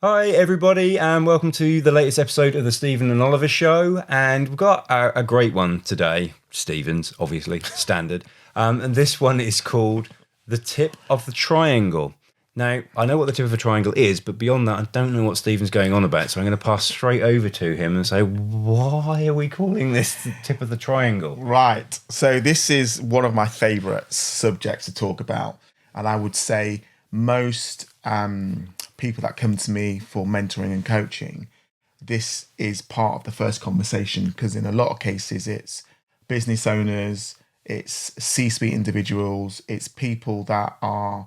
Hi, everybody, and welcome to the latest episode of the Stephen and Oliver Show. And we've got a great one today. Stephen's, obviously, standard. And this one is called The Tip of the Triangle. Now, I know what the tip of a triangle is, but beyond that, I don't know what Stephen's going on about. So I'm going to pass straight over to him and say, why are we calling this the tip of the triangle? Right. So this is one of my favourite subjects to talk about. And I would say most people that come to me for mentoring and coaching, this is part of the first conversation, because in a lot of cases, it's business owners, it's C-suite individuals, it's people that are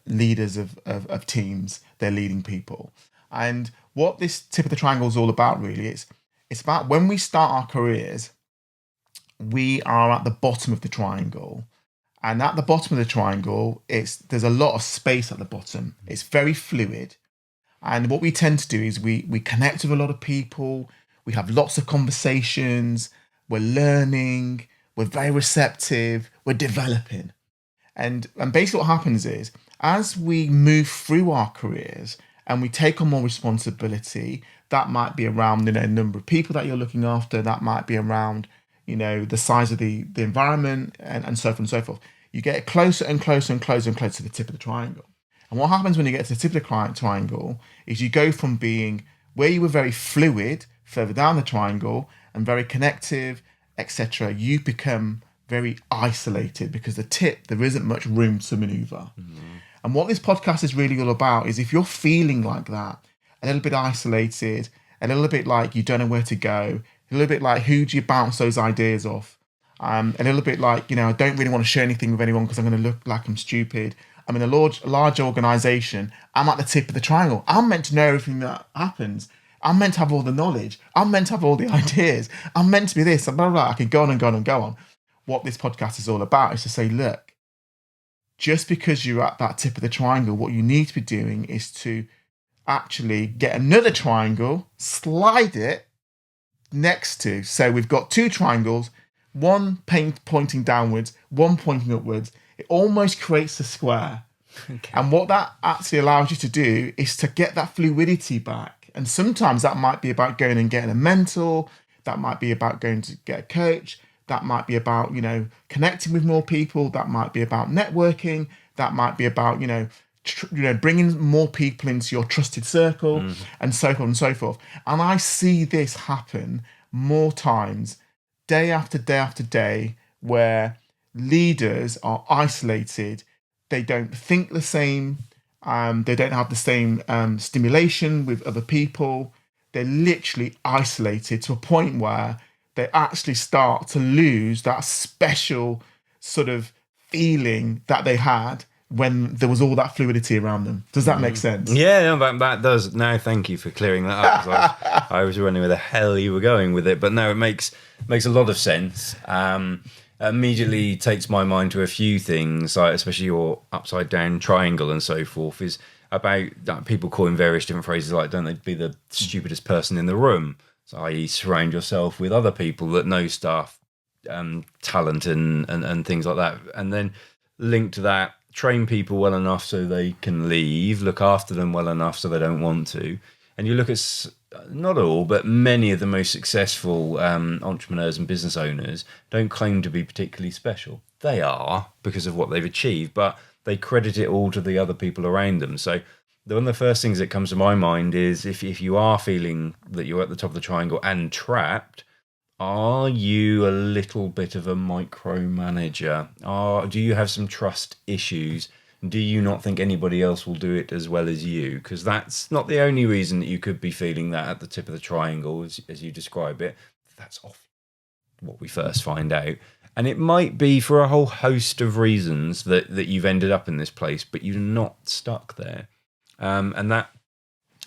leaders of teams. They're leading people. And what this tip of the triangle is all about, really, it's about when we start our careers, we are at the bottom of the triangle. And at the bottom of the triangle, there's a lot of space at the bottom. It's very fluid. And what we tend to do is we connect with a lot of people. We have lots of conversations. We're learning. We're very receptive. We're developing. And basically what happens is, as we move through our careers and we take on more responsibility, that might be around, number of people that you're looking after. That might be around, the size of the environment and so forth and so forth. You get closer and closer and closer and closer to the tip of the triangle. And what happens when you get to the tip of the triangle is you go from being where you were very fluid further down the triangle and very connective, etc. You become very isolated, because the tip, there isn't much room to maneuver. Mm-hmm. And what this podcast is really all about is, if you're feeling like that, a little bit isolated, a little bit like you don't know where to go, a little bit like, who do you bounce those ideas off? A little bit like, I don't really want to share anything with anyone because I'm going to look like I'm stupid. I'm in a large organisation. I'm at the tip of the triangle. I'm meant to know everything that happens. I'm meant to have all the knowledge. I'm meant to have all the ideas. I'm meant to be this. Blah, blah, blah. I can go on and go on and go on. What this podcast is all about is to say, look, just because you're at that tip of the triangle, what you need to be doing is to actually get another triangle, slide it next to. So we've got two triangles, one pointing downwards, one pointing upwards. It almost creates a square. Okay. And what that actually allows you to do is to get that fluidity back. And sometimes that might be about going and getting a mentor. That might be about going to get a coach. That might be about, connecting with more people. That might be about networking. That might be about, bringing more people into your trusted circle, and so forth and so forth. And I see this happen more times, day after day after day, where leaders are isolated. They don't think the same. They don't have the same stimulation with other people. They're literally isolated to a point where they actually start to lose that special sort of feeling that they had when there was all that fluidity around them. Does that make sense? Yeah, no, that does. No, thank you for clearing that up. I was wondering where the hell you were going with it, but no, it makes a lot of sense. Immediately takes my mind to a few things, like especially your upside down triangle and so forth, is about people calling various different phrases like, don't they be the stupidest person in the room? So, i.e. surround yourself with other people that know stuff, talent and things like that. And then link to that, train people well enough so they can leave, look after them well enough so they don't want to. And you look at, not all, but many of the most successful entrepreneurs and business owners don't claim to be particularly special. They are, because of what they've achieved, but they credit it all to the other people around them. So one of the first things that comes to my mind is, if you are feeling that you're at the top of the triangle and trapped, are you a little bit of a micromanager? Do you have some trust issues? Do you not think anybody else will do it as well as you? Because that's not the only reason that you could be feeling that at the tip of the triangle, as you describe it. That's often what we first find out. And it might be for a whole host of reasons that you've ended up in this place, but you're not stuck there. And that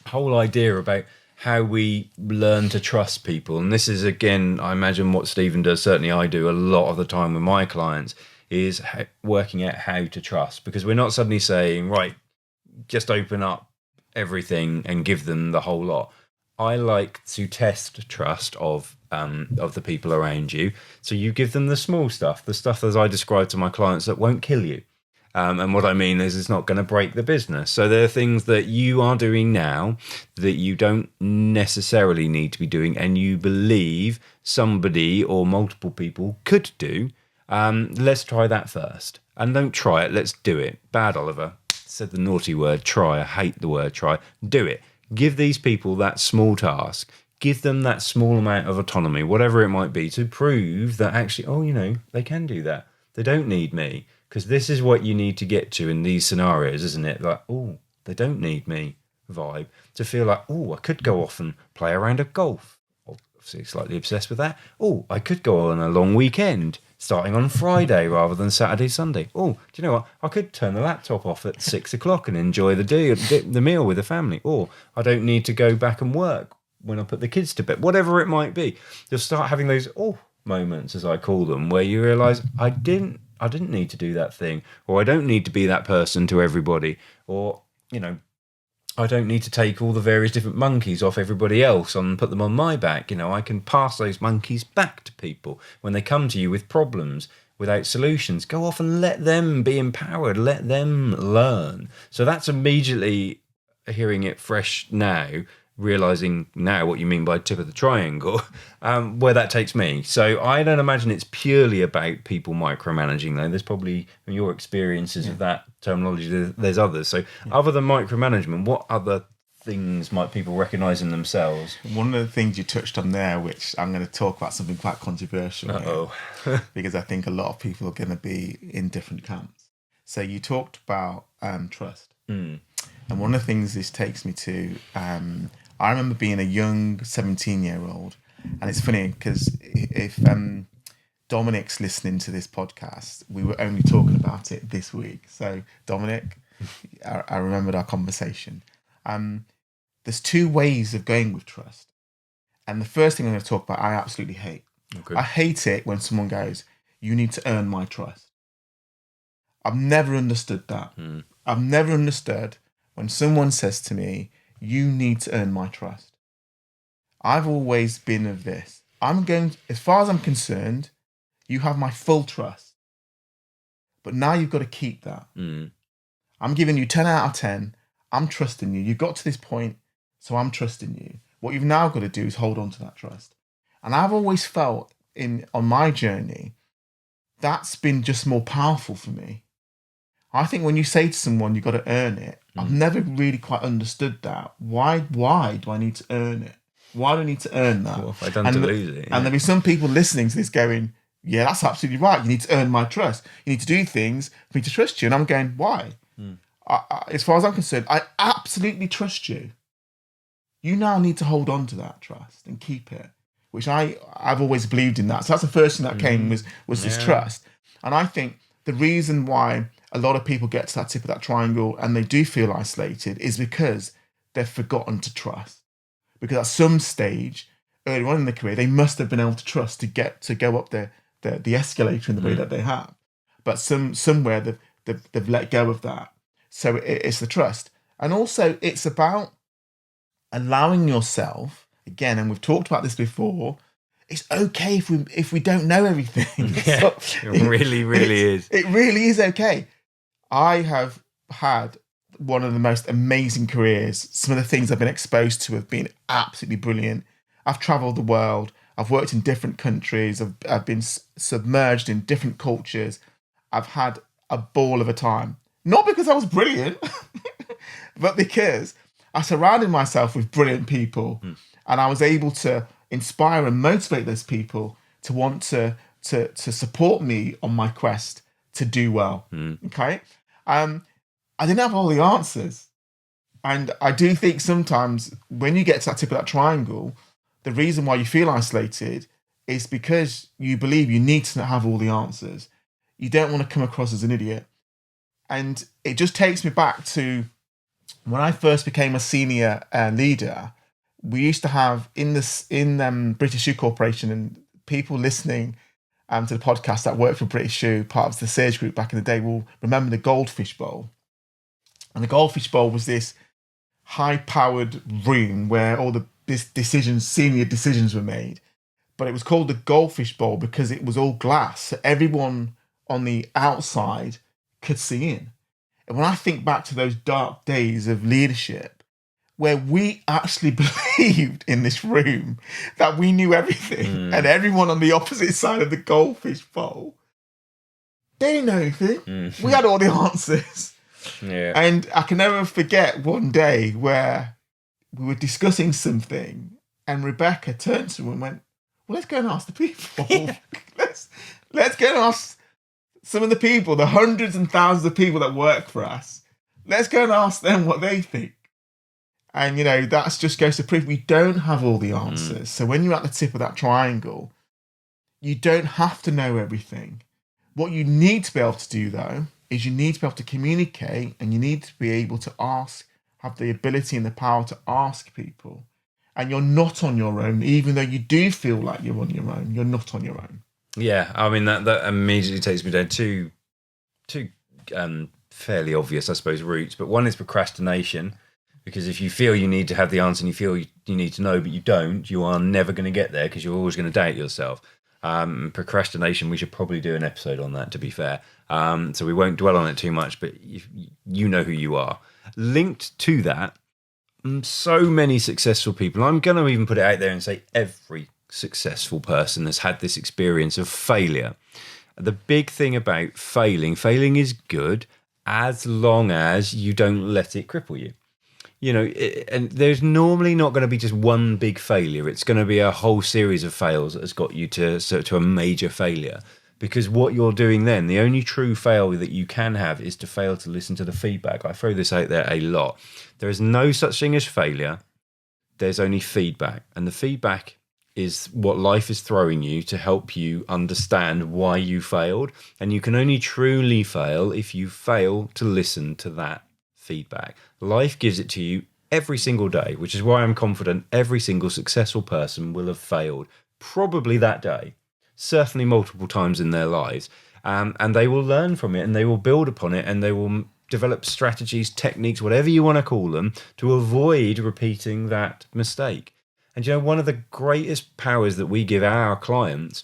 whole idea about how we learn to trust people, and this is, again, I imagine what Stephen does, certainly I do a lot of the time with my clients, is working out how to trust. Because we're not suddenly saying, right, just open up everything and give them the whole lot. I like to test trust of the people around you. So you give them the small stuff, the stuff as I describe to my clients that won't kill you. And what I mean is it's not going to break the business. So there are things that you are doing now that you don't necessarily need to be doing, and you believe somebody or multiple people could do. Let's try that first. And don't try it, let's do it. Bad Oliver said the naughty word try. I hate the word try. Do it. Give these people that small task. Give them that small amount of autonomy, whatever it might be, to prove that actually, they can do that. They don't need me. Because this is what you need to get to in these scenarios, isn't it? Like, oh, they don't need me vibe. To feel like, oh, I could go off and play a round of golf. Obviously, slightly obsessed with that. Oh, I could go on a long weekend, starting on Friday rather than Saturday, Sunday. Oh, do you know what? I could turn the laptop off at 6 o'clock and enjoy the meal with the family. Or I don't need to go back and work when I put the kids to bed. Whatever it might be. You'll start having those moments, as I call them, where you realise I didn't need to do that thing, or I don't need to be that person to everybody, or, I don't need to take all the various different monkeys off everybody else and put them on my back. I can pass those monkeys back to people when they come to you with problems without solutions. Go off and let them be empowered, let them learn. So that's immediately hearing it fresh now, realizing now what you mean by tip of the triangle, where that takes me. So I don't imagine it's purely about people micromanaging, though. There's probably, in your experiences of that terminology, there's others. So other than micromanagement, what other things might people recognize in themselves? One of the things you touched on there, which I'm going to talk about something quite controversial here, because I think a lot of people are going to be in different camps. So you talked about trust. And one of the things this takes me to, I remember being a young 17-year-old, and it's funny because if Dominic's listening to this podcast, we were only talking about it this week. So Dominic, I remembered our conversation. There's two ways of going with trust. And the first thing I'm going to talk about, I absolutely hate. Okay. I hate it when someone goes, you need to earn my trust. I've never understood that. I've never understood when someone says to me, you need to earn my trust. I've always been of this. As far as I'm concerned, you have my full trust. But now you've got to keep that. I'm giving you 10 out of 10. I'm trusting you. You've got to this point, so I'm trusting you. What you've now got to do is hold on to that trust. And I've always felt on my journey, that's been just more powerful for me. I think when you say to someone, you've got to earn it, I've never really quite understood that. Why do I need to earn it? Why do I need to earn that? What have I done to lose it? Yeah. And there'll be some people listening to this going, yeah, that's absolutely right. You need to earn my trust. You need to do things for me to trust you. And I'm going, why? As far as I'm concerned, I absolutely trust you. You now need to hold on to that trust and keep it, which I've always believed in that. So that's the first thing that came was this trust. And I think the reason why a lot of people get to that tip of that triangle and they do feel isolated is because they've forgotten to trust. Because at some stage early on in their career, they must have been able to trust to go up the escalator in the way that they have. But somewhere they've let go of that. So it's the trust. And also it's about allowing yourself, again, and we've talked about this before, it's okay if we don't know everything. Yeah, it really is. It really is okay. I have had one of the most amazing careers. Some of the things I've been exposed to have been absolutely brilliant. I've travelled the world. I've worked in different countries. I've been submerged in different cultures. I've had a ball of a time. Not because I was brilliant, but because I surrounded myself with brilliant people and I was able to inspire and motivate those people to want to support me on my quest to do well. Okay? I didn't have all the answers. And I do think sometimes when you get to that tip of that triangle, the reason why you feel isolated is because you believe you need to have all the answers. You don't want to come across as an idiot. And it just takes me back to when I first became a senior leader. We used to have in British Shoe Corporation, and people listening to the podcast that worked for British Shoe, part of the Sage Group back in the day, will remember the Goldfish Bowl. And the Goldfish Bowl was this high-powered room where all the senior decisions were made. But it was called the Goldfish Bowl because it was all glass. So everyone on the outside could see in. And when I think back to those dark days of leadership, where we actually believed in this room that we knew everything, and everyone on the opposite side of the goldfish bowl, they didn't know anything. We had all the answers. Yeah. And I can never forget one day where we were discussing something and Rebecca turned to him and went, well, let's go and ask the people. let's go and ask some of the people, the hundreds and thousands of people that work for us. Let's go and ask them what they think. And, that just goes to prove we don't have all the answers. So when you're at the tip of that triangle, you don't have to know everything. What you need to be able to do, though, is you need to be able to communicate, and you need to be able to ask, have the ability and the power to ask people. And you're not on your own, even though you do feel like you're on your own. You're not on your own. Yeah, I mean, that immediately takes me down two fairly obvious, I suppose, routes. But one is procrastination. Because if you feel you need to have the answer and you feel you need to know, but you don't, you are never going to get there because you're always going to doubt yourself. Procrastination, we should probably do an episode on that, to be fair. So we won't dwell on it too much, but you know who you are. Linked to that, so many successful people, I'm going to even put it out there and say every successful person has had this experience of failure. The big thing about failing is good as long as you don't let it cripple you. And there's normally not going to be just one big failure. It's going to be a whole series of fails that has got you to a major failure. Because what you're doing then, the only true fail that you can have is to fail to listen to the feedback. I throw this out there a lot. There is no such thing as failure. There's only feedback. And the feedback is what life is throwing you to help you understand why you failed. And you can only truly fail if you fail to listen to that feedback. Life gives it to you every single day, which is why I'm confident every single successful person will have failed probably that day, certainly multiple times in their lives, and they will learn from it and they will build upon it and they will develop strategies, techniques, whatever you want to call them, to avoid repeating that mistake. And one of the greatest powers that we give our clients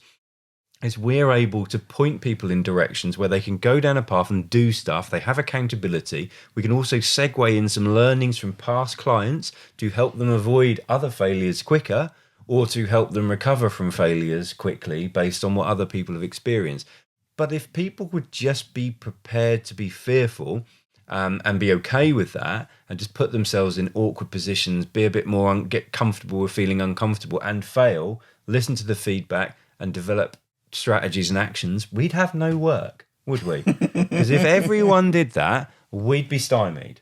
is we're able to point people in directions where they can go down a path and do stuff. They have accountability. We can also segue in some learnings from past clients to help them avoid other failures quicker or to help them recover from failures quickly based on what other people have experienced. But if people would just be prepared to be fearful and be okay with that and just put themselves in awkward positions, be a bit more, get comfortable with feeling uncomfortable and fail, listen to the feedback and develop strategies and actions, we'd have no work, would we? Because if everyone did that, we'd be stymied.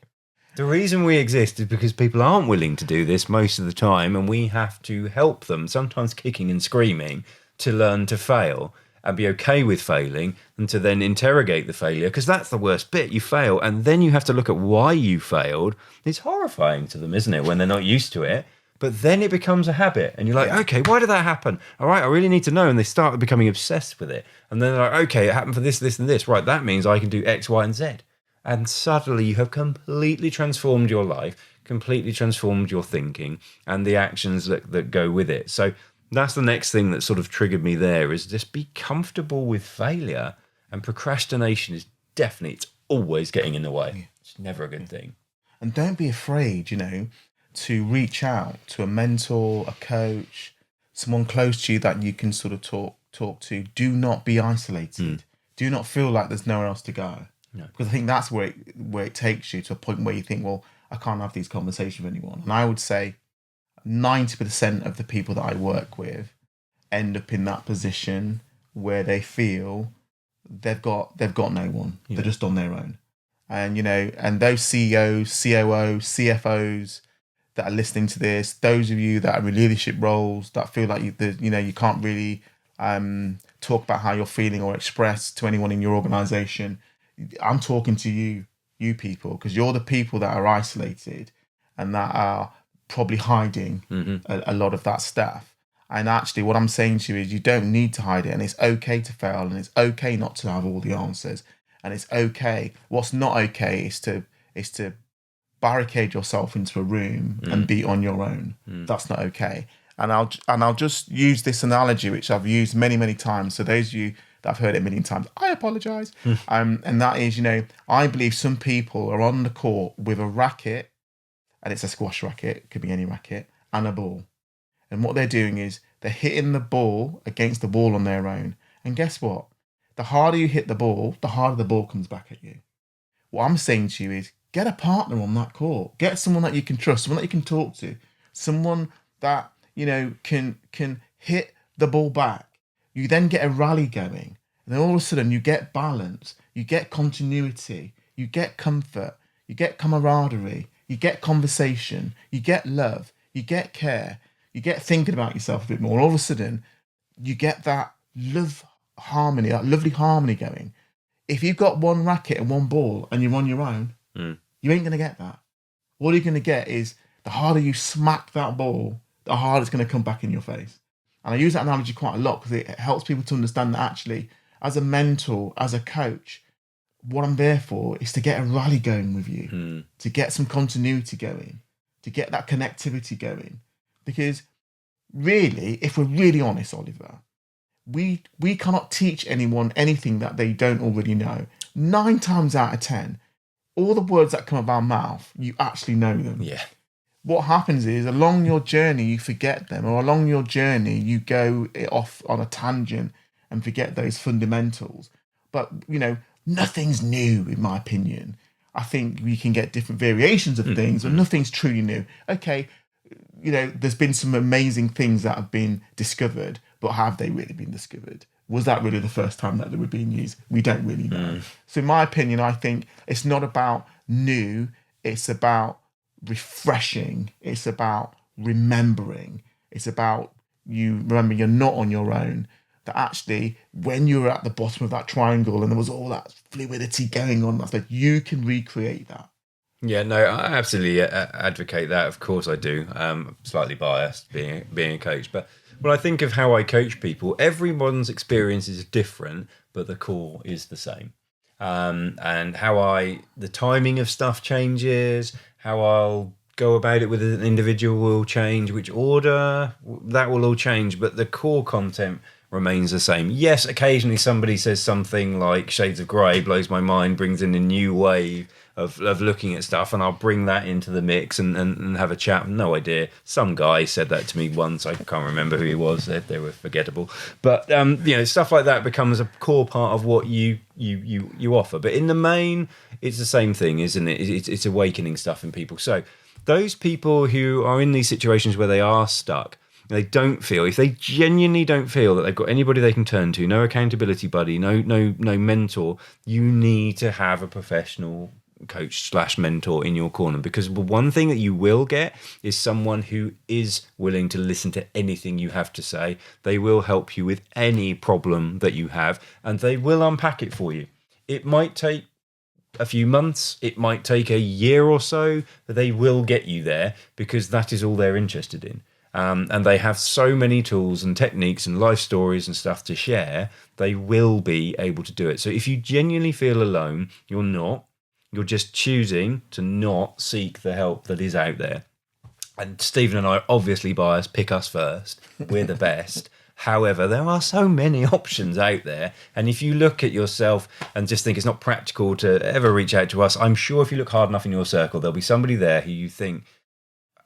The reason we exist is because people aren't willing to do this most of the time, and we have to help them, sometimes kicking and screaming, to learn to fail and be okay with failing and to then interrogate the failure, because that's the worst bit. You fail and then you have to look at why you failed. It's horrifying to them, isn't it, when they're not used to it? But then it becomes a habit and you're like, okay, why did that happen? All right, I really need to know. And they start becoming obsessed with it. And then they're like, okay, it happened for this, this, and this. Right, that means I can do X, Y, and Z. And suddenly you have completely transformed your life, completely transformed your thinking and the actions that go with it. So that's the next thing that sort of triggered me there, is just be comfortable with failure. And procrastination is definitely, it's always getting in the way. It's never a good thing. And don't be afraid, to reach out to a mentor, a coach, someone close to you that you can sort of talk to. Do not be isolated. Do not feel like there's nowhere else to go. No. Because I think that's where it takes you to a point where you think, well, I can't have these conversations with anyone. And I would say 90% of the people that I work with end up in that position where they feel they've got no one. Yeah. They're just on their own. And, and those CEOs, COOs, CFOs that are listening to this, those of you that are in leadership roles that feel like you can't really talk about how you're feeling or express to anyone in your organization, I'm talking to you people, because you're the people that are isolated and that are probably hiding a lot of that stuff. And actually what I'm saying to you is you don't need to hide it, and it's okay to fail, and it's okay not to have all the answers, and it's okay. What's not okay is to barricade yourself into a room and be on your own. That's not okay. And I'll just use this analogy, which I've used many, many times. So those of you that I've heard it a million times. I apologise. And that is, I believe some people are on the court with a racket, and it's a squash racket, it could be any racket, and a ball. And what they're doing is they're hitting the ball against the wall on their own. And guess what? The harder you hit the ball, the harder the ball comes back at you. What I'm saying to you is get a partner on that court. Get someone that you can trust, someone that you can talk to, someone that, can hit the ball back. You then get a rally going. And then all of a sudden you get balance, you get continuity, you get comfort, you get camaraderie, you get conversation, you get love, you get care, you get thinking about yourself a bit more. All of a sudden you get that love harmony, that lovely harmony going. If you've got one racket and one ball and you're on your own, you ain't going to get that. All you're going to get is the harder you smack that ball, the harder it's going to come back in your face. And I use that analogy quite a lot because it helps people to understand that actually, as a mentor, as a coach, what I'm there for is to get a rally going with you, to get some continuity going, to get that connectivity going. Because really, if we're really honest, Oliver, we cannot teach anyone anything that they don't already know. 9 times out of 10, all the words that come out of our mouth, you actually know them. Yeah. What happens is along your journey, you forget them, or along your journey, you go off on a tangent and forget those fundamentals. But, nothing's new, in my opinion. I think we can get different variations of things, but nothing's truly new. Okay, there's been some amazing things that have been discovered, but have they really been discovered? Was that really the first time that they were being used? We don't really know. So in my opinion, I think it's not about new, it's about refreshing, it's about remembering, it's about you remember you're not on your own, that actually when you were at the bottom of that triangle and there was all that fluidity going on, that's like you can recreate that. Yeah, no, I absolutely advocate that. Of course I do. I'm slightly biased being a coach, but when I think of how I coach people, everyone's experience is different, but the core is the same. And the timing of stuff changes, how I'll go about it with an individual will change, which order, that will all change, but the core content remains the same. Yes, occasionally somebody says something like Shades of Grey blows my mind, brings in a new wave of looking at stuff, and I'll bring that into the mix and have a chat. No idea. Some guy said that to me once. I can't remember who he was. They were forgettable. But stuff like that becomes a core part of what you offer. But in the main, it's the same thing, isn't it? It's awakening stuff in people. So those people who are in these situations where they are stuck, they don't feel, if they genuinely don't feel that they've got anybody they can turn to, no accountability buddy, no mentor, you need to have a professional coach/mentor in your corner, because the one thing that you will get is someone who is willing to listen to anything you have to say. They will help you with any problem that you have, and they will unpack it for you. It might take a few months, it might take a year or so, but they will get you there because that is all they're interested in. And they have so many tools and techniques and life stories and stuff to share, they will be able to do it. So if you genuinely feel alone, you're not. You're just choosing to not seek the help that is out there. And Stephen and I are obviously biased, pick us first. We're the best. However, there are so many options out there. And if you look at yourself and just think it's not practical to ever reach out to us, I'm sure if you look hard enough in your circle, there'll be somebody there who you think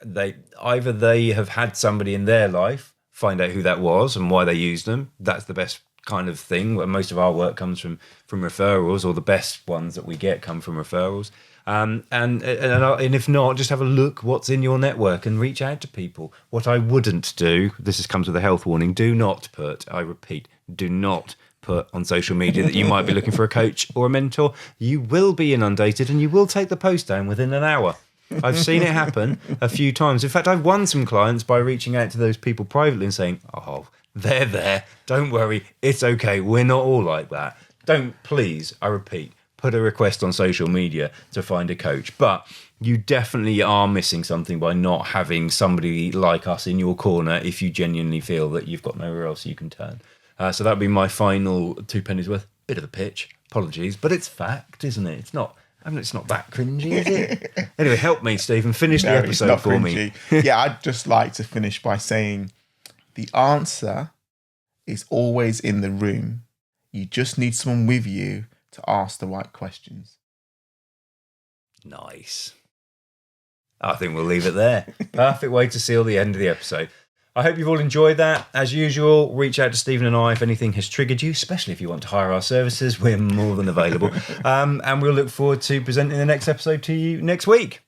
they have had somebody in their life, find out who that was and why they used them. That's the best kind of thing. Most of our work comes from referrals, or the best ones that we get come from referrals. And if not, just have a look what's in your network and reach out to people. What I wouldn't do, comes with a health warning, do not put on social media that you might be looking for a coach or a mentor. You will be inundated and you will take the post down within an hour. I've seen it happen a few times. In fact, I've won some clients by reaching out to those people privately and saying, oh, they're there. Don't worry. It's okay. We're not all like that. Don't, please, I repeat, put a request on social media to find a coach. But you definitely are missing something by not having somebody like us in your corner if you genuinely feel that you've got nowhere else you can turn. So that would be my final 2 pennies worth. Bit of a pitch. Apologies. But it's fact, isn't it? It's not that cringy, is it? Anyway, help me, Stephen. Finish the episode for me. Yeah, I'd just like to finish by saying the answer is always in the room. You just need someone with you to ask the right questions. Nice. I think we'll leave it there. Perfect way to seal the end of the episode. I hope you've all enjoyed that. As usual, reach out to Stephen and I if anything has triggered you, especially if you want to hire our services. We're more than available. And we'll look forward to presenting the next episode to you next week.